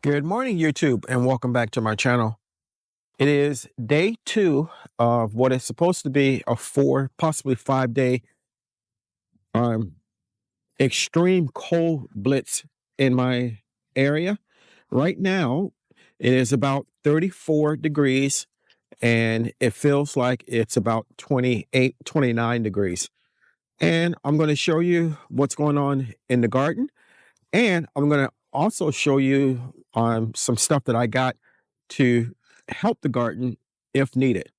Good morning, YouTube, and welcome back to my channel. It is day 2 of what is supposed to be a 4, possibly 5-day um, extreme cold blitz in my area. Right now, it is about 34 degrees, and it feels like it's about 28, 29 degrees. And I'm going to show you what's going on in the garden, and I'm going to also show you some stuff that I got to help the garden if needed.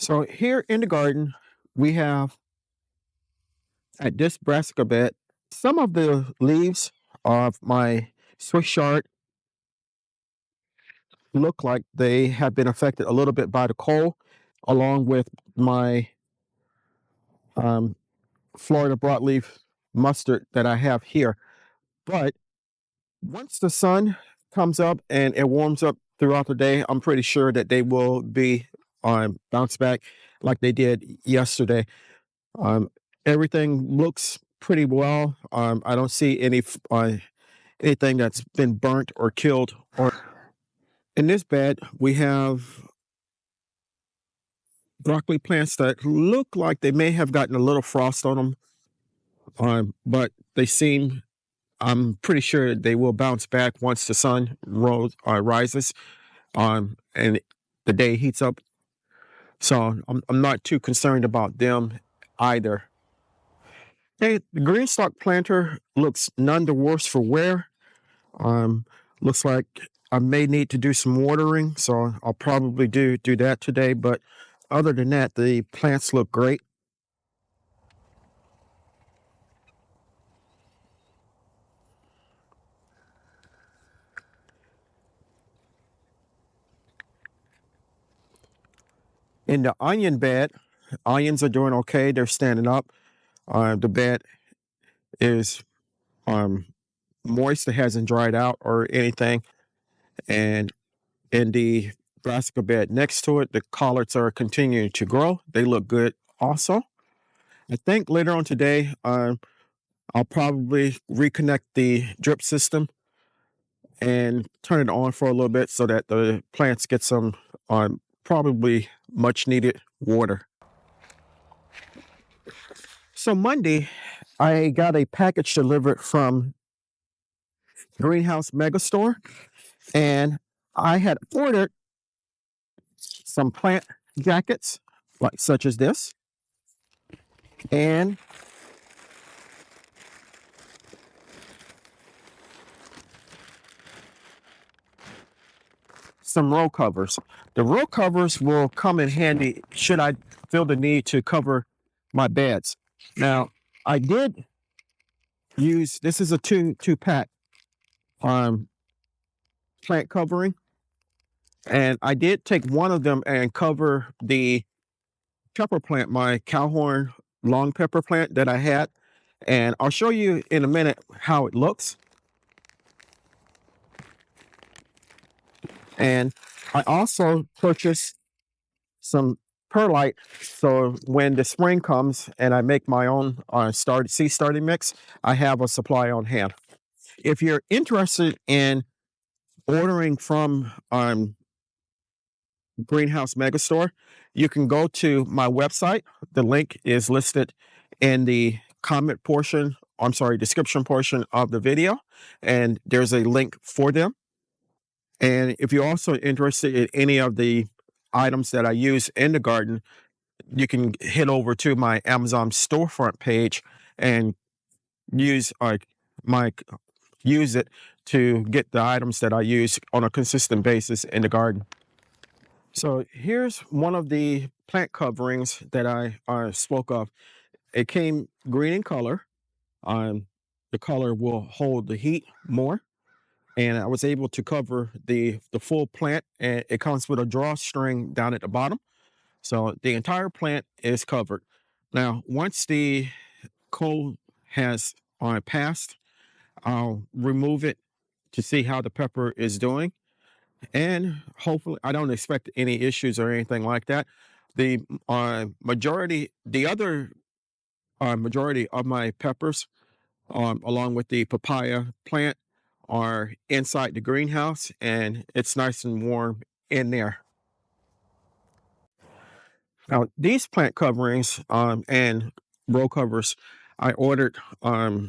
So here in the garden, we have at this brassica bed, some of the leaves of my Swiss chard look like they have been affected a little bit by the cold, along with my um, Florida broadleaf mustard that I have here. But once the sun comes up and it warms up throughout the day, I'm pretty sure that they will be bounce back like they did yesterday. Um, Everything looks pretty well. I don't see anything that's been burnt or killed. Or in this bed, we have broccoli plants that look like they may have gotten a little frost on them, but they seem. I'm pretty sure they will bounce back once the sun rises, and the day heats up. So I'm not too concerned about them either. Hey, the green stalk planter looks none the worse for wear. Um, Looks like I may need to do some watering, so I'll probably do that today. But other than that, the plants look great. In the onion bed, onions are doing okay. They're standing up. The bed is moist. It hasn't dried out or anything. And in the brassica bed next to it, the collards are continuing to grow. They look good also. I think later on today, I'll probably reconnect the drip system and turn it on for a little bit so that the plants get some probably much needed water. So Monday, I got a package delivered from Greenhouse Megastore, and I had ordered some plant jackets, like such as this, and some row covers. The row covers will come in handy should I feel the need to cover my beds. Now, I did use, this is a two pack plant covering, and I did take one of them and cover the pepper plant, my cowhorn long pepper plant that I had, and I'll show you in a minute how it looks. And I also purchased some perlite, so when the spring comes and I make my own seed starting mix, I have a supply on hand. If you're interested in ordering from Greenhouse Megastore, you can go to my website. The link is listed in the description portion of the video, and there's a link for them. And if you're also interested in any of the items that I use in the garden, you can head over to my Amazon storefront page and use it to get the items that I use on a consistent basis in the garden. So here's one of the plant coverings that I spoke of. It came green in color. The color will hold the heat more, and I was able to cover the full plant. And it comes with a drawstring down at the bottom, so the entire plant is covered. Now, once the cold has passed, I'll remove it to see how the pepper is doing, and hopefully, I don't expect any issues or anything like that. The the other majority of my peppers, along with the papaya plant, are inside the greenhouse, and it's nice and warm in there. Now, these plant coverings and row covers, I ordered a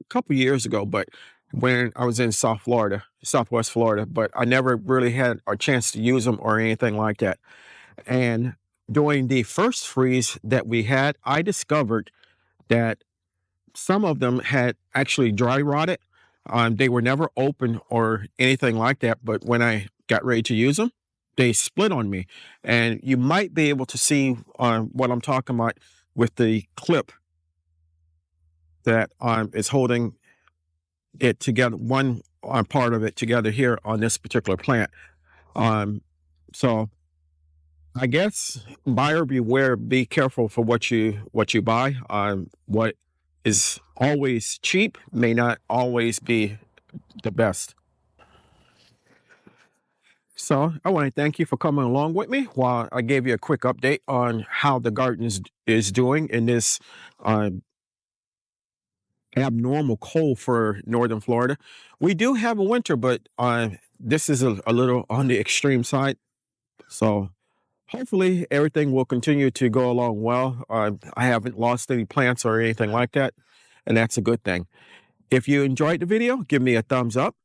couple years ago, but when I was in Southwest Florida, but I never really had a chance to use them or anything like that. And during the first freeze that we had, I discovered that some of them had actually dry rotted. They were never open or anything like that, but when I got ready to use them, they split on me. And you might be able to see what I'm talking about with the clip that is holding it together, one part of it together here on this particular plant. Um, so I guess buyer beware. Be careful for what you buy. What is always cheap may not always be the best. So I want to thank you for coming along with me while I gave you a quick update on how the garden is doing in this uh, abnormal cold for northern Florida. We do have a winter, but this is a little on the extreme side. So hopefully everything will continue to go along well. I haven't lost any plants or anything like that, and that's a good thing. If you enjoyed the video, give me a thumbs up.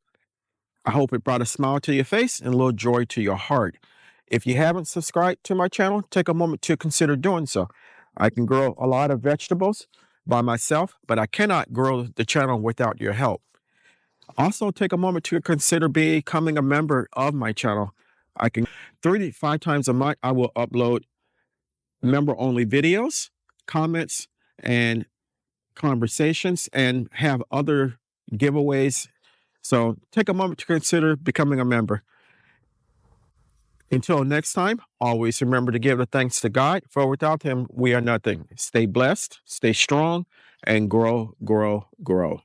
I hope it brought a smile to your face and a little joy to your heart. If you haven't subscribed to my channel, take a moment to consider doing so. I can grow a lot of vegetables by myself, but I cannot grow the channel without your help. Also, take a moment to consider becoming a member of my channel. I can 3 to 5 times a month. I will upload member-only videos, comments, and conversations, and have other giveaways. So take a moment to consider becoming a member. Until next time, always remember to give the thanks to God, for without Him, we are nothing. Stay blessed, stay strong, and grow, grow, grow.